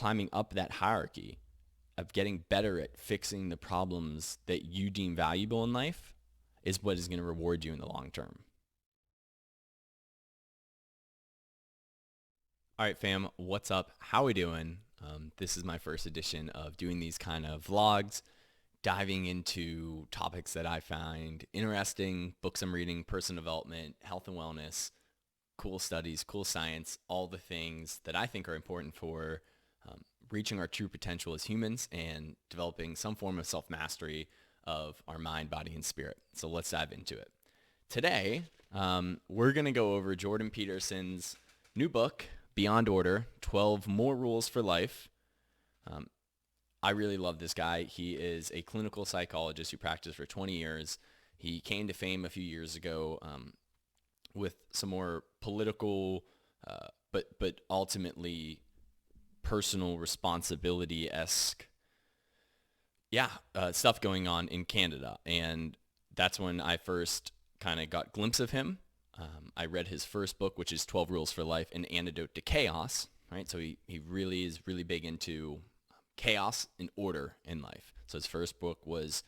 climbing up that hierarchy of getting better at fixing the problems that you deem valuable in life is what is going to reward you in the long term. All right, fam, what's up? How we doing? This is my first edition of doing these kind of vlogs, diving into topics that I find interesting, books I'm reading, personal development, health and wellness, cool studies, cool science, all the things that I think are important for reaching our true potential as humans and developing some form of self-mastery of our mind, body, and spirit. So let's dive into it. Today, we're going to go over Jordan Peterson's new book, Beyond Order, 12 More Rules for Life. I really love this guy. He is a clinical psychologist who practiced for 20 years. He came to fame a few years ago with some more political, but ultimately personal responsibility-esque stuff going on in Canada. And that's when I first kind of got a glimpse of him. I read his first book, which is 12 Rules for Life, An Antidote to Chaos, right? So he really is really big into chaos and order in life. So his first book was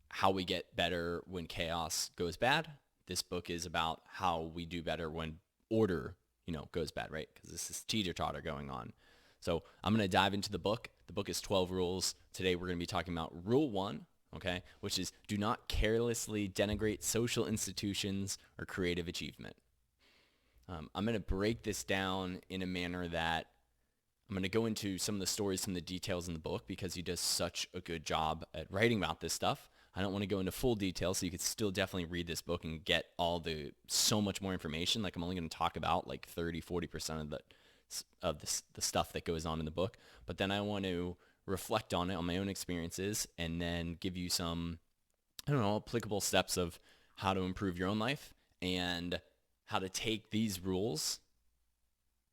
how we get better when chaos goes bad. This book is about how we do better when order, goes bad, right? Because this is teeter-totter going on. So I'm going to dive into the book. The book is 12 rules. Today we're going to be talking about Rule 1, okay, which is do not carelessly denigrate social institutions or creative achievement. I'm going to break this down in a manner that I'm going to go into some of the stories, some of the details in the book because he does such a good job at writing about this stuff. I don't want to go into full detail, so you could still definitely read this book and get so much more information. Like I'm only going to talk about like 30-40% of the stuff that goes on in the book. But then I want to reflect on it, on my own experiences, and then give you some, applicable steps of how to improve your own life and how to take these rules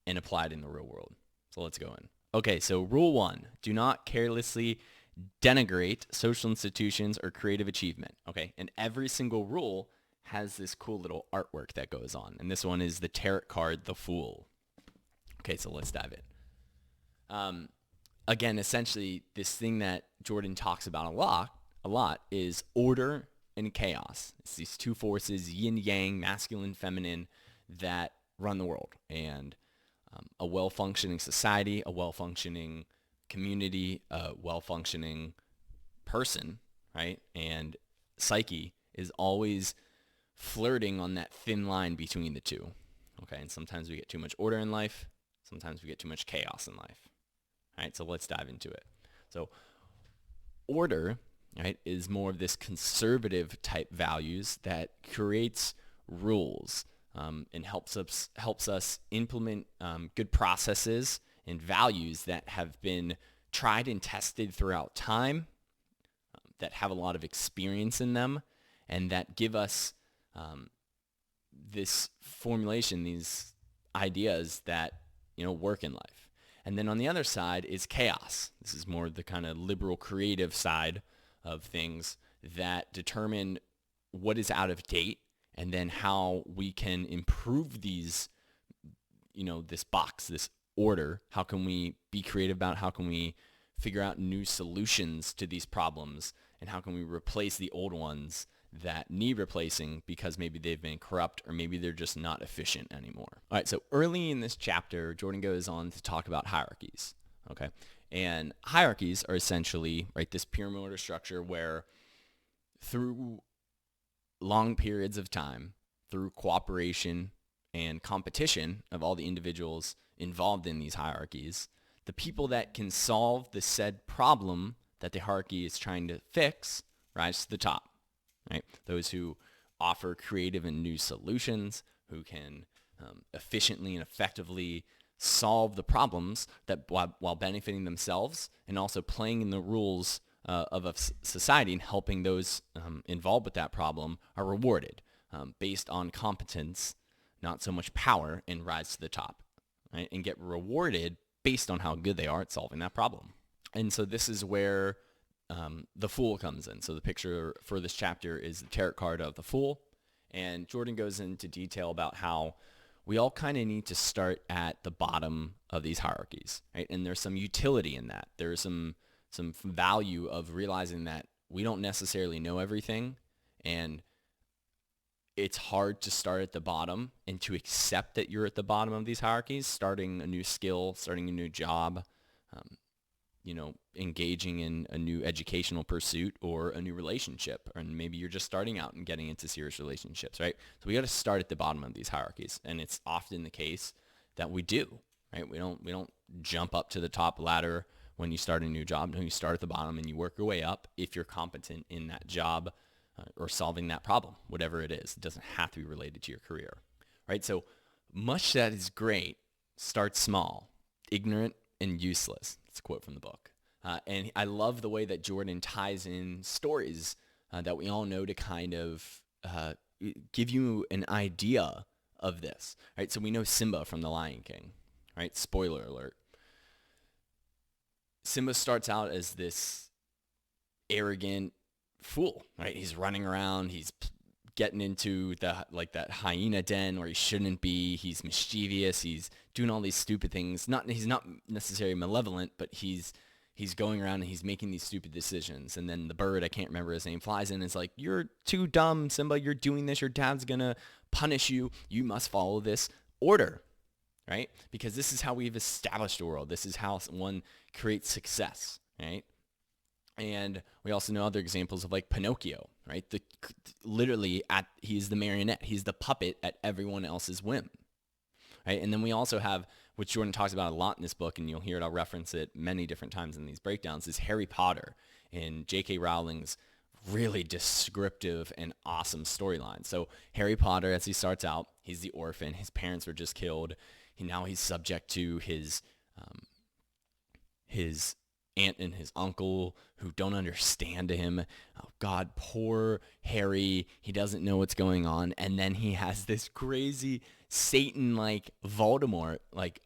and apply it in the real world. So let's go in. Okay, so Rule 1, do not carelessly denigrate social institutions or creative achievement. Okay, and every single rule has this cool little artwork that goes on. And this one is the tarot card, the Fool. Okay, so let's dive in. Again, essentially, this thing that Jordan talks about a lot is order and chaos. It's these two forces, yin yang, masculine, feminine, that run the world. And a well-functioning society, a well-functioning community, a well-functioning person, right, and psyche is always flirting on that thin line between the two. Okay, and sometimes we get too much order in life. Sometimes we get too much chaos in life. All right, so let's dive into it. So order, right, is more of this conservative type values that creates rules and helps us implement good processes and values that have been tried and tested throughout time, that have a lot of experience in them, and that give us this formulation, these ideas that work in life. And then on the other side is chaos. This is more the kind of liberal creative side of things that determine what is out of date and then how we can improve these, this box, this order. How can we be creative about it? How can we figure out new solutions to these problems? And how can we replace the old ones that need replacing because maybe they've been corrupt or maybe they're just not efficient anymore. All right, so early in this chapter, Jordan goes on to talk about hierarchies, okay? And hierarchies are essentially, right, this pyramid order structure where through long periods of time, through cooperation and competition of all the individuals involved in these hierarchies, the people that can solve the said problem that the hierarchy is trying to fix rise to the top. Right? Those who offer creative and new solutions, who can efficiently and effectively solve the problems that while benefiting themselves and also playing in the rules of a society and helping those involved with that problem are rewarded based on competence, not so much power, and rise to the top, right? And get rewarded based on how good they are at solving that problem. And so this is where the Fool comes in. So the picture for this chapter is the tarot card of the Fool. And Jordan goes into detail about how we all kind of need to start at the bottom of these hierarchies, right? And there's some utility in that. There's some value of realizing that we don't necessarily know everything, and it's hard to start at the bottom and to accept that you're at the bottom of these hierarchies, starting a new skill, starting a new job, engaging in a new educational pursuit or a new relationship, or maybe you're just starting out and getting into serious relationships, right? So we got to start at the bottom of these hierarchies, and it's often the case that we do, right? We don't jump up to the top ladder when you start a new job. No, you start at the bottom and you work your way up if you're competent in that job or solving that problem, whatever it is. It doesn't have to be related to your career, right? So much that is great starts small, ignorant and useless. That's a quote from the book. And I love the way that Jordan ties in stories that we all know to kind of give you an idea of this, right? So we know Simba from The Lion King, right? Spoiler alert. Simba starts out as this arrogant fool, right? He's running around, he's getting into that hyena den where he shouldn't be. He's mischievous, he's doing all these stupid things. He's not necessarily malevolent, but he's going around and he's making these stupid decisions. And then the bird, I can't remember his name, flies in and is like, "You're too dumb, Simba. You're doing this. Your dad's gonna punish you. You must follow this order." Right? Because this is how we've established the world. This is how one creates success, right? And we also know other examples of like Pinocchio, right? He's the marionette. He's the puppet at everyone else's whim, right? And then we also have, which Jordan talks about a lot in this book, and you'll hear it, I'll reference it many different times in these breakdowns, is Harry Potter and J.K. Rowling's really descriptive and awesome storyline. So Harry Potter, as he starts out, he's the orphan. His parents were just killed. Now he's subject to his aunt and his uncle who don't understand him. Oh God, poor Harry. He doesn't know what's going on. And then he has this crazy Satan-like Voldemort, like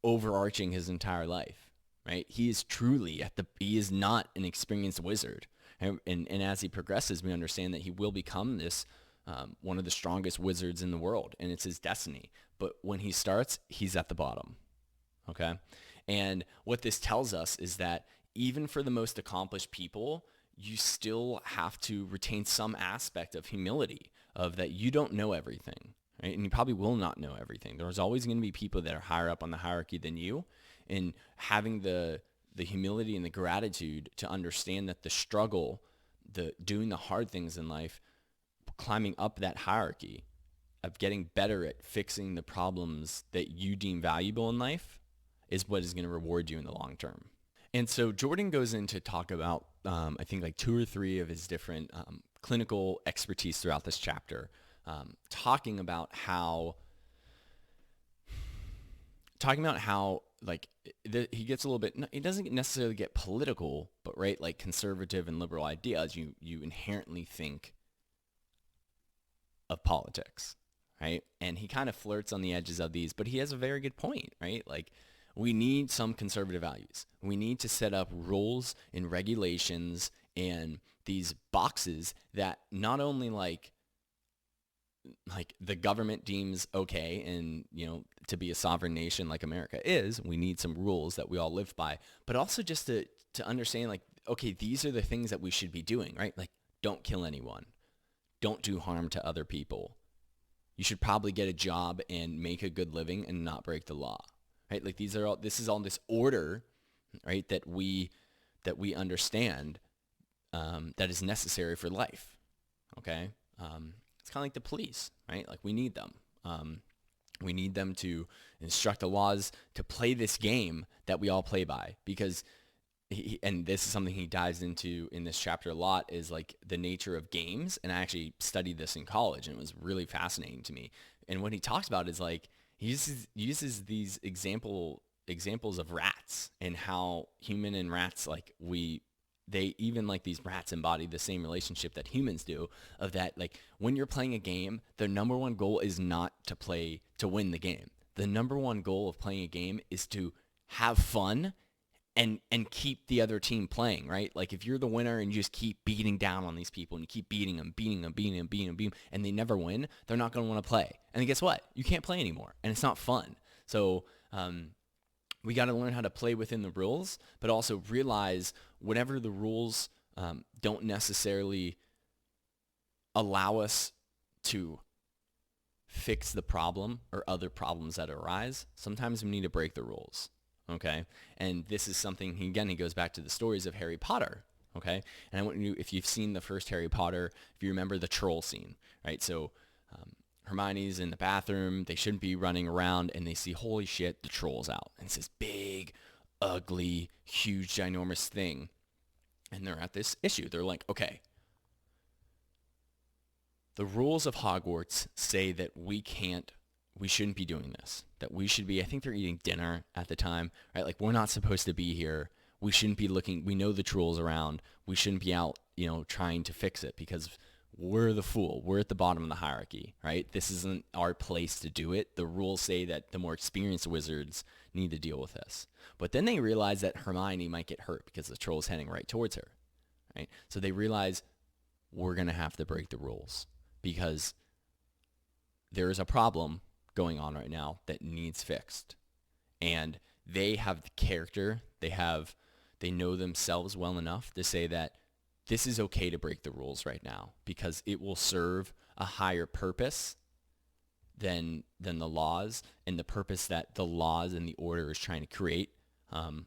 overarching his entire life, right? He is truly he is not an experienced wizard. And as he progresses, we understand that he will become this one of the strongest wizards in the world, and it's his destiny. But when he starts, he's at the bottom, okay? And what this tells us is that even for the most accomplished people, you still have to retain some aspect of humility, of that you don't know everything, right? And you probably will not know everything. There's always going to be people that are higher up on the hierarchy than you, and having the humility and the gratitude to understand that the struggle, doing the hard things in life, climbing up that hierarchy of getting better at fixing the problems that you deem valuable in life is what is going to reward you in the long term. And so Jordan goes in to talk about, I think like 2 or 3 of his different clinical expertise throughout this chapter, talking about how like he gets a little bit, he doesn't necessarily get political, but right, like conservative and liberal ideas, you inherently think of politics, right? And he kind of flirts on the edges of these, but he has a very good point, right? Like, we need some conservative values. We need to set up rules and regulations and these boxes that not only like the government deems okay, and to be a sovereign nation like America is, we need some rules that we all live by, but also just to understand, like, okay, these are the things that we should be doing, right? Like, don't kill anyone. Don't do harm to other people. You should probably get a job and make a good living and not break the law, right? Like, this is all this order, right, that we understand that is necessary for life, okay? It's kind of like the police, right? Like, we need them. We need them to instruct the laws to play this game that we all play by, because and this is something he dives into in this chapter a lot, is like the nature of games. And I actually studied this in college, and it was really fascinating to me. And what he talks about is like, he uses these examples of rats, and how human and rats, like they even, like, these rats embody the same relationship that humans do, of that, like, when you're playing a game, the number one goal is not to win the game. The number one goal of playing a game is to have fun and keep the other team playing, right? Like if you're the winner and you just keep beating down on these people and you keep beating them, and they never win, they're not going to want to play. And then guess what? You can't play anymore, and it's not fun. So we got to learn how to play within the rules, but also realize whenever the rules don't necessarily allow us to fix the problem or other problems that arise, sometimes we need to break the rules. Okay, and this is something, again, he goes back to the stories of Harry Potter. Okay, and I want you, if you've seen the first Harry Potter, if you remember the troll scene, right? So Hermione's in the bathroom, they shouldn't be running around, and they see, holy shit, the troll's out. And it's this big, ugly, huge, ginormous thing. And they're at this issue. They're like, okay, the rules of Hogwarts say that we shouldn't be doing this. That we should be, I think they're eating dinner at the time, right? Like, we're not supposed to be here. We shouldn't be looking, we know the troll's around. We shouldn't be out, trying to fix it because we're the fool. We're at the bottom of the hierarchy, right? This isn't our place to do it. The rules say that the more experienced wizards need to deal with this. But then they realize that Hermione might get hurt because the troll's heading right towards her, right? So they realize we're going to have to break the rules because there is a problem going on right now that needs fixed. And they have the character, they know themselves well enough to say that this is okay to break the rules right now because it will serve a higher purpose than the laws and the purpose that the laws and the order is trying to create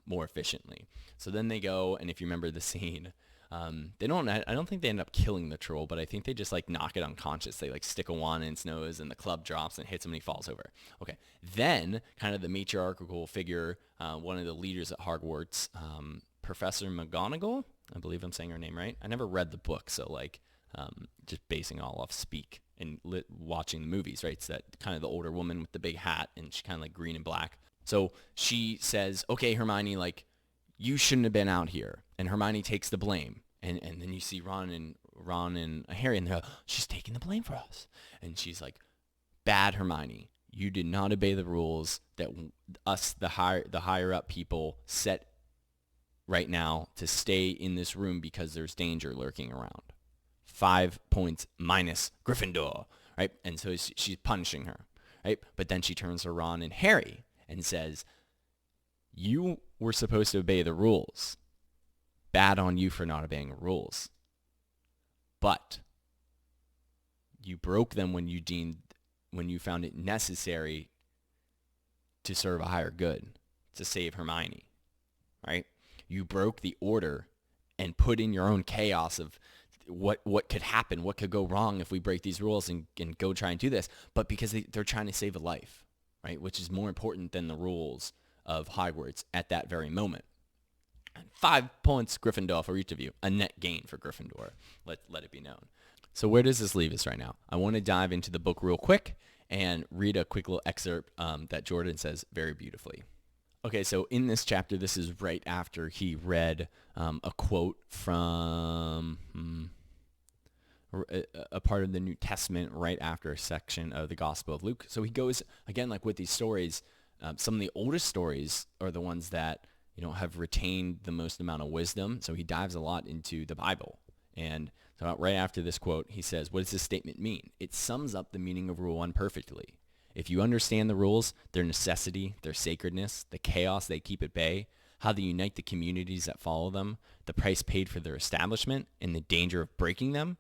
more efficiently. So then they go, and if you remember the scene, I don't think they end up killing the troll, but I think they just like knock it unconscious. They like stick a wand in its nose and the club drops and hits him and he falls over. Okay. Then kind of the matriarchal figure, one of the leaders at Hogwarts, Professor McGonagall, I believe I'm saying her name right. I never read the book, so like just basing all off speak and watching the movies, right? It's that kind of the older woman with the big hat, and she's kind of like green and black. So she says, okay, Hermione, like, you shouldn't have been out here. And Hermione takes the blame. And then you see Ron and Harry, and they're like, she's taking the blame for us. And she's like, bad Hermione. You did not obey the rules that us, the higher up people, set right now to stay in this room because there's danger lurking around. 5 points minus Gryffindor, right? And so she's punishing her, right? But then she turns to Ron and Harry and says, you were supposed to obey the rules. Bad on you for not obeying the rules. But you broke them when you found it necessary to serve a higher good, to save Hermione, right? You broke the order and put in your own chaos of what could happen, what could go wrong if we break these rules and go try and do this. But because they're trying to save a life, right? Which is more important than the rules of Hogwarts at that very moment. And 5 points Gryffindor for each of you. A net gain for Gryffindor. Let it be known. So where does this leave us right now? I want to dive into the book real quick and read a quick little excerpt that Jordan says very beautifully. Okay, so in this chapter, this is right after he read a quote from a part of the New Testament right after a section of the Gospel of Luke. So he goes, again, like with these stories, some of the oldest stories are the ones that, have retained the most amount of wisdom. So he dives a lot into the Bible. And so right after this quote, he says, what does this statement mean? It sums up the meaning of Rule 1 perfectly. If you understand the rules, their necessity, their sacredness, the chaos they keep at bay, how they unite the communities that follow them, the price paid for their establishment, and the danger of breaking them,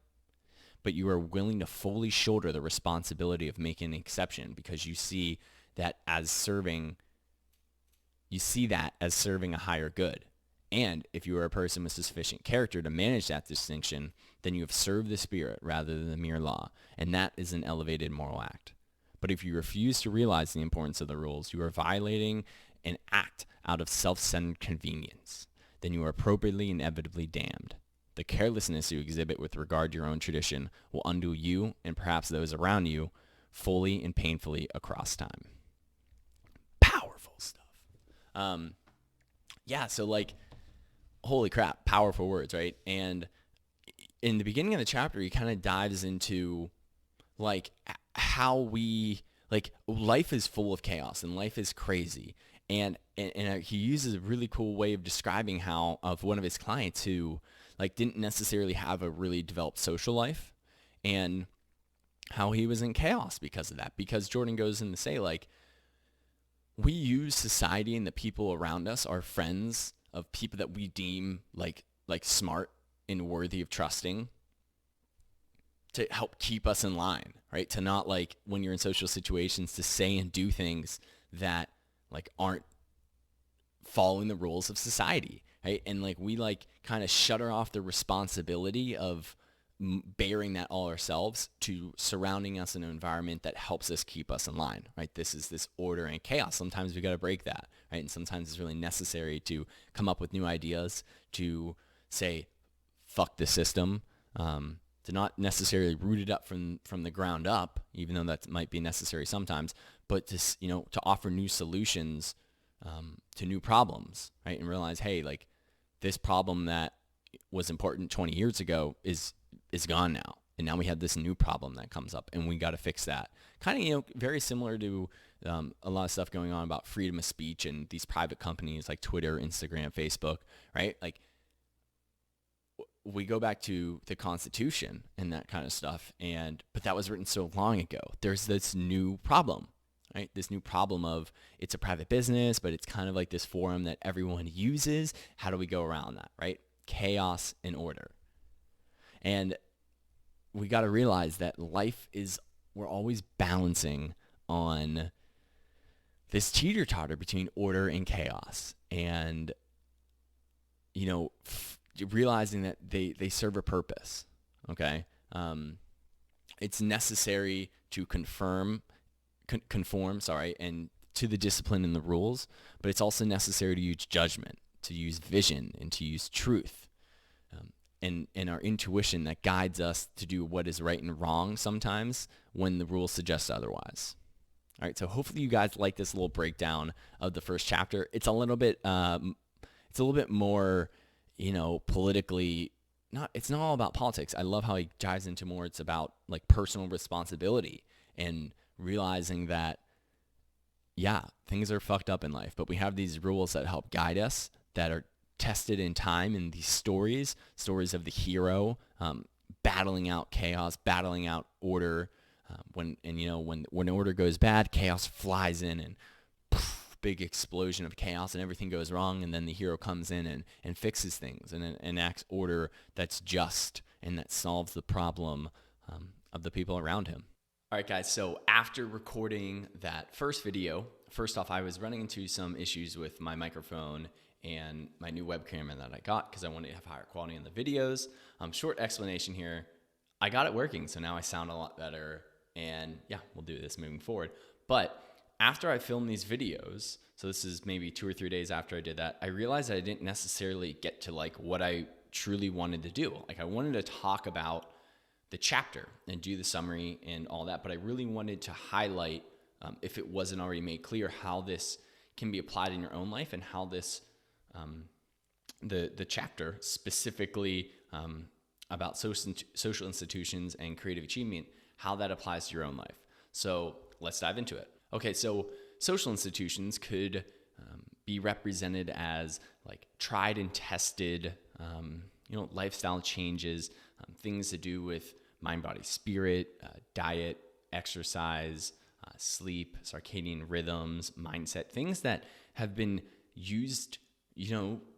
but you are willing to fully shoulder the responsibility of making an exception because you see that as serving a higher good. And if you are a person with sufficient character to manage that distinction, then you have served the Spirit rather than the mere law, and that is an elevated moral act. But if you refuse to realize the importance of the rules, you are violating an act out of self-centered convenience. Then you are appropriately and inevitably damned. The carelessness you exhibit with regard to your own tradition will undo you and perhaps those around you fully and painfully across time. Powerful stuff. So like, holy crap, powerful words, right? And in the beginning of the chapter, he kind of dives into like how life is full of chaos and life is crazy. And he uses a really cool way of describing how of one of his clients who like didn't necessarily have a really developed social life, and how he was in chaos because of that. Because Jordan goes in to say, like, we use society and the people around us, our friends, of people that we deem like smart and worthy of trusting, to help keep us in line, right? To not, like, when you're in social situations, to say and do things that like aren't following the rules of society, right? And like we like kind of shutter off the responsibility of bearing that all ourselves to surrounding us in an environment that helps us keep us in line, right? This is this order and chaos. Sometimes we got to break that, right? And sometimes it's really necessary to come up with new ideas, to say, fuck the system, to not necessarily root it up from the ground up, even though that might be necessary sometimes, but to, to offer new solutions to new problems, right? And realize, hey, like this problem that was important 20 years ago is gone now. And now we have this new problem that comes up, and we got to fix that. Kind of, very similar to a lot of stuff going on about freedom of speech and these private companies like Twitter, Instagram, Facebook, right? Like we go back to the Constitution and that kind of stuff. But that was written so long ago. There's this new problem, right? This new problem of it's a private business, but it's kind of like this forum that everyone uses. How do we go around that, right? Chaos and order. And we got to realize that we're always balancing on this teeter-totter between order and chaos. And, realizing that they serve a purpose, okay? It's necessary to conform, and to the discipline and the rules, but it's also necessary to use judgment, to use vision, and to use truth. And our intuition that guides us to do what is right and wrong sometimes when the rules suggest otherwise. All right, so hopefully you guys like this little breakdown of the first chapter. It's a little bit more, politically, it's not all about politics. I love how he dives into more. It's about like personal responsibility and realizing that, yeah, things are fucked up in life, but we have these rules that help guide us, that are tested in time, in these stories of the hero battling out chaos, battling out order. When order goes bad, chaos flies in, and poof, big explosion of chaos, and everything goes wrong. And then the hero comes in and fixes things and enacts order that's just and that solves the problem of the people around him. All right, guys. So after recording that first video, first off, I was running into some issues with my microphone and my new web camera that I got because I wanted to have higher quality in the videos. Short explanation here. I got it working, so now I sound a lot better. And yeah, we'll do this moving forward. But after I filmed these videos, so this is maybe 2 or 3 days after I did that, I realized that I didn't necessarily get to like what I truly wanted to do. Like I wanted to talk about the chapter and do the summary and all that, but I really wanted to highlight, if it wasn't already made clear, how this can be applied in your own life and how this the chapter specifically about social institutions and creative achievement, how that applies to your own life. So let's dive into it. Okay, so social institutions could be represented as like tried and tested, lifestyle changes, things to do with mind, body, spirit, diet, exercise, sleep, circadian rhythms, mindset, things that have been used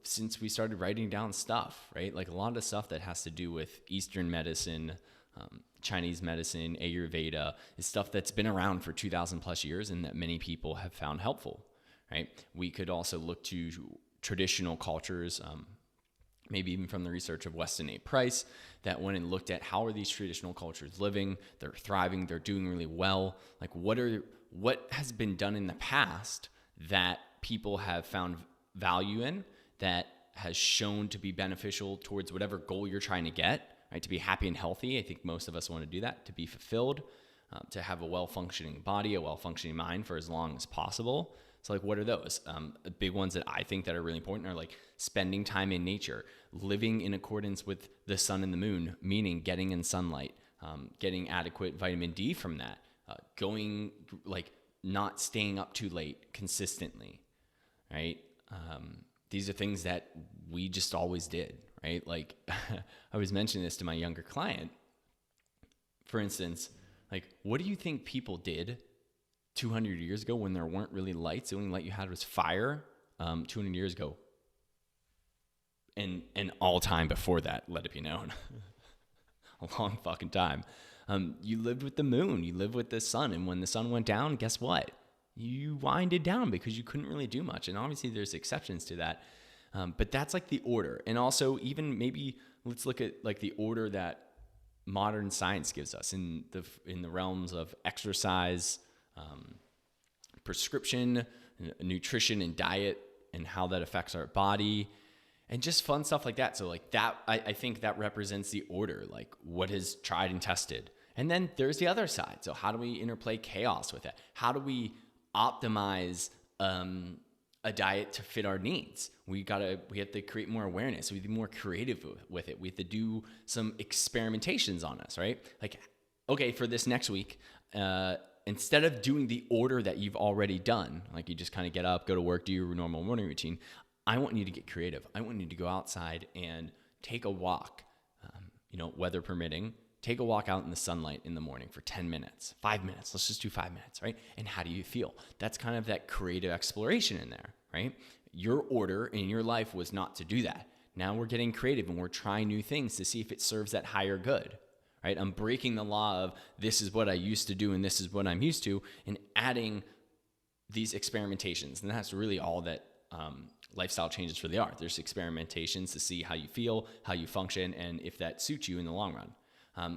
since we started writing down stuff, right? Like a lot of stuff that has to do with Eastern medicine, Chinese medicine, Ayurveda, is stuff that's been around for 2,000 plus years and that many people have found helpful, right? We could also look to traditional cultures, maybe even from the research of Weston A. Price, that went and looked at how are these traditional cultures living, they're thriving, they're doing really well. Like what has been done in the past that people have found value in, that has shown to be beneficial towards whatever goal you're trying to get, right? To be happy and healthy. I think most of us want to do that, to be fulfilled, to have a well-functioning body, a well-functioning mind for as long as possible. So like, what are those? The big ones that I think that are really important are like spending time in nature, living in accordance with the sun and the moon, meaning getting in sunlight, getting adequate vitamin D from that, going like not staying up too late consistently, right? These are things that we just always did, right? Like I was mentioning this to my younger client. For instance, like, what do you think people did 200 years ago when there weren't really lights? The only light you had was fire 200 years ago. And all time before that, let it be known. A long fucking time. You lived with the moon. You lived with the sun. And when the sun went down, guess what? You winded down because you couldn't really do much. And obviously there's exceptions to that. But that's like the order. And also even maybe let's look at like the order that modern science gives us in the realms of exercise, prescription, nutrition, and diet, and how that affects our body, and just fun stuff like that. So like that, I think that represents the order, like what is tried and tested. And then there's the other side. So how do we interplay chaos with it? How do we optimize a diet to fit our needs? We have to create more awareness. We have to be more creative with it. We have to do some experimentations on us, right? Like, okay, for this next week, instead of doing the order that you've already done, like you just kind of get up, go to work, do your normal morning routine, I want you to get creative. I want you to go outside and take a walk, weather permitting. Take a walk out in the sunlight in the morning for 10 minutes, 5 minutes. Let's just do 5 minutes, right? And how do you feel? That's kind of that creative exploration in there, right? Your order in your life was not to do that. Now we're getting creative and we're trying new things to see if it serves that higher good, right? I'm breaking the law of this is what I used to do and this is what I'm used to, and adding these experimentations. And that's really all that lifestyle changes really are. There's experimentations to see how you feel, how you function, and if that suits you in the long run.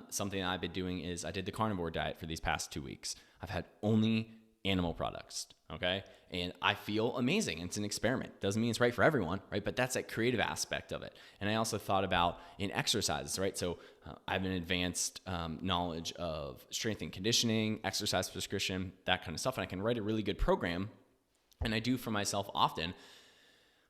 Something I've been doing is I did the carnivore diet for these past 2 weeks. I've had only animal products, okay? And I feel amazing. It's an experiment. Doesn't mean it's right for everyone, right? But that's that creative aspect of it. And I also thought about in exercises, right? So I have an advanced knowledge of strength and conditioning, exercise prescription, that kind of stuff. And I can write a really good program, and I do for myself often.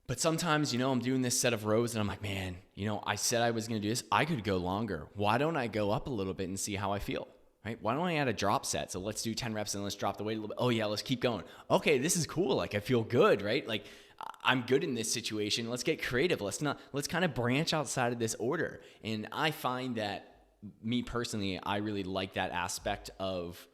But sometimes, I'm doing this set of rows and I'm like, man, I said I was going to do this. I could go longer. Why don't I go up a little bit and see how I feel, right? Why don't I add a drop set? So let's do 10 reps and let's drop the weight a little bit. Oh yeah, let's keep going. Okay, this is cool. Like I feel good, right? Like I'm good in this situation. Let's get creative. Let's kind of branch outside of this order. And I find that me personally, I really like that aspect of,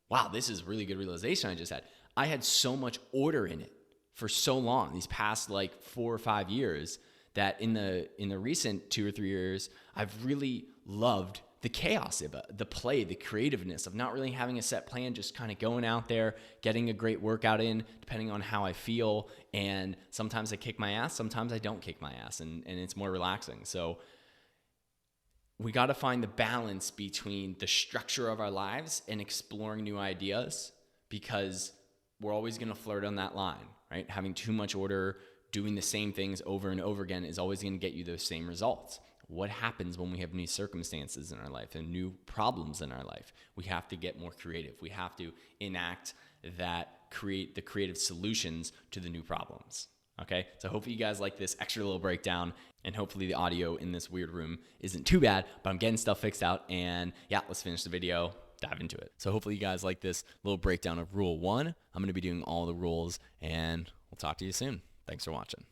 wow, this is really good realization I just had. I had so much order in it for so long, these past like 4 or 5 years, that in the recent 2 or 3 years, I've really loved the chaos of it, the play, the creativeness of not really having a set plan, just kind of going out there, getting a great workout in, depending on how I feel. And sometimes I kick my ass, sometimes I don't kick my ass, and it's more relaxing. So we got to find the balance between the structure of our lives and exploring new ideas, because we're always going to flirt on that line, right? Having too much order, doing the same things over and over again is always going to get you those same results. What happens when we have new circumstances in our life and new problems in our life? We have to get more creative. We have to enact create the creative solutions to the new problems. Okay, so hopefully you guys like this extra little breakdown, and hopefully the audio in this weird room isn't too bad, but I'm getting stuff fixed out, and yeah, let's finish the video, dive into it. So hopefully you guys like this little breakdown of rule 1. I'm going to be doing all the rules, and we'll talk to you soon. Thanks for watching.